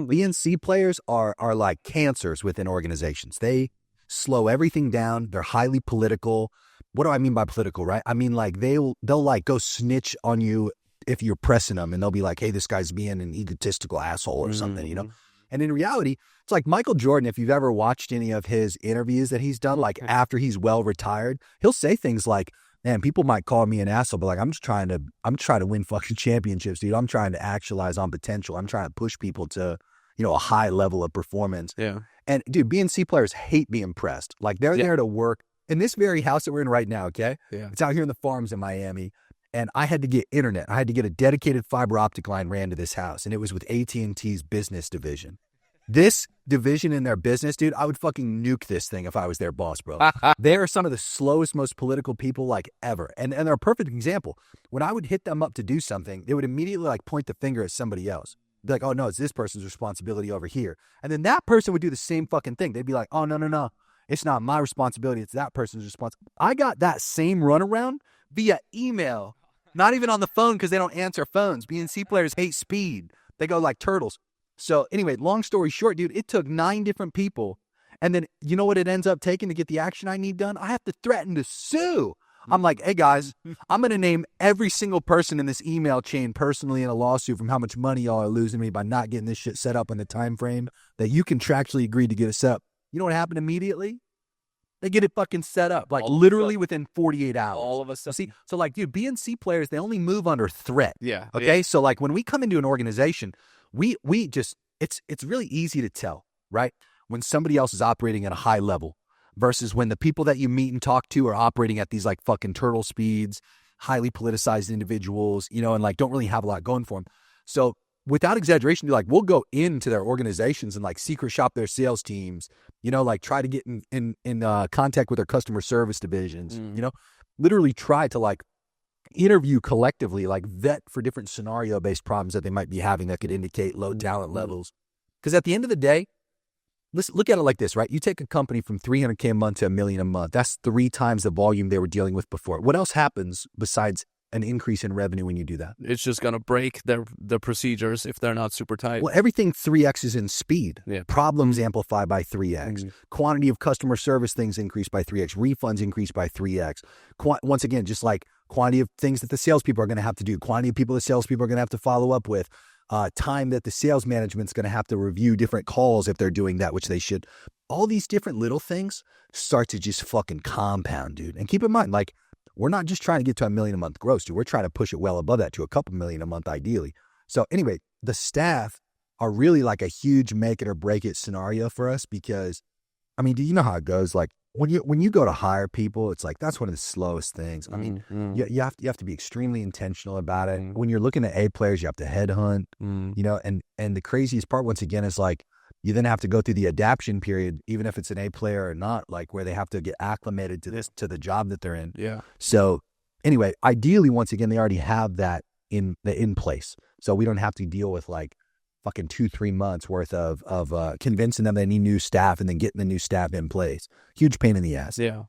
B and C players are like cancers within organizations. They slow everything down. They're highly political. What do I mean by political, right? I mean, like, they'll like go snitch on you if you're pressing them, and they'll be like, hey, this guy's being an egotistical asshole or something, you know? And in reality, it's like Michael Jordan, if you've ever watched any of his interviews that he's done, like after he's well retired, he'll say things like, man, people might call me an asshole, but like, I'm trying to win fucking championships, dude. I'm trying to actualize on potential. I'm trying to push people to, you know, a high level of performance. Yeah. And dude, B and C players hate being pressed. Like, they're there to work. In this very house that we're in right now, okay? Yeah. It's out here in the farms in Miami. And I had to get internet. I had to get a dedicated fiber optic line ran to this house. And it was with AT&T's business division. This division in their business, dude, I would fucking nuke this thing if I was their boss, bro. They are some of the slowest, most political people like ever. And they're a perfect example. When I would hit them up to do something, they would immediately like point the finger at somebody else. Be like, oh no, it's this person's responsibility over here. And then that person would do the same fucking thing. They'd be like, oh no. It's not my responsibility. It's that person's responsibility. I got that same runaround via email, not even on the phone because they don't answer phones. B and C players hate speed. They go like turtles. So anyway, long story short, dude, it took 9 different people. And then you know what it ends up taking to get the action I need done? I have to threaten to sue. I'm like, hey guys, I'm going to name every single person in this email chain personally in a lawsuit from how much money y'all are losing me by not getting this shit set up in the time frame that you contractually agreed to get us up. You know what happened immediately? They get it fucking set up, like literally within 48 hours. All of a sudden. See, so like, dude, B and C players, they only move under threat. Yeah. Okay. So like when we come into an organization, we just, it's really easy to tell, right? When somebody else is operating at a high level versus when the people that you meet and talk to are operating at these like fucking turtle speeds, highly politicized individuals, you know, and like don't really have a lot going for them. So without exaggeration, like we'll go into their organizations and like secret shop their sales teams, you know, like try to get in contact with their customer service divisions, you know, literally try to like interview collectively, like vet for different scenario-based problems that they might be having that could indicate low talent levels. Because at the end of the day, let's look at it like this, right? You take a company from $300K a month to $1 million a month. That's 3 times the volume they were dealing with before. What else happens besides an increase in revenue when you do that? It's just going to break the procedures if they're not super tight. Well, everything 3x is in speed. Yeah. Problems amplify by 3x. Quantity of customer service things increase by 3x. Refunds increase by 3x. Once again, just like quantity of things that the salespeople are going to have to do, quantity of people the salespeople are going to have to follow up with, time that the sales management's going to have to review different calls if they're doing that, which they should. All these different little things start to just fucking compound, dude. And keep in mind, like, we're not just trying to get to $1 million a month gross, dude. We're trying to push it well above that to a couple million a month, ideally. So anyway, the staff are really like a huge make it or break it scenario for us because, I mean, do you know how it goes? Like when you go to hire people, it's like, that's one of the slowest things. I mean, you have to be extremely intentional about it. When you're looking at A players, you have to headhunt, you know, and the craziest part, once again, is like, you then have to go through the adaptation period, even if it's an A player or not, like where they have to get acclimated to the job that they're in. Yeah. So anyway, ideally, once again, they already have that in place. So we don't have to deal with like fucking 2-3 months worth of convincing them they need new staff and then getting the new staff in place. Huge pain in the ass. Yeah.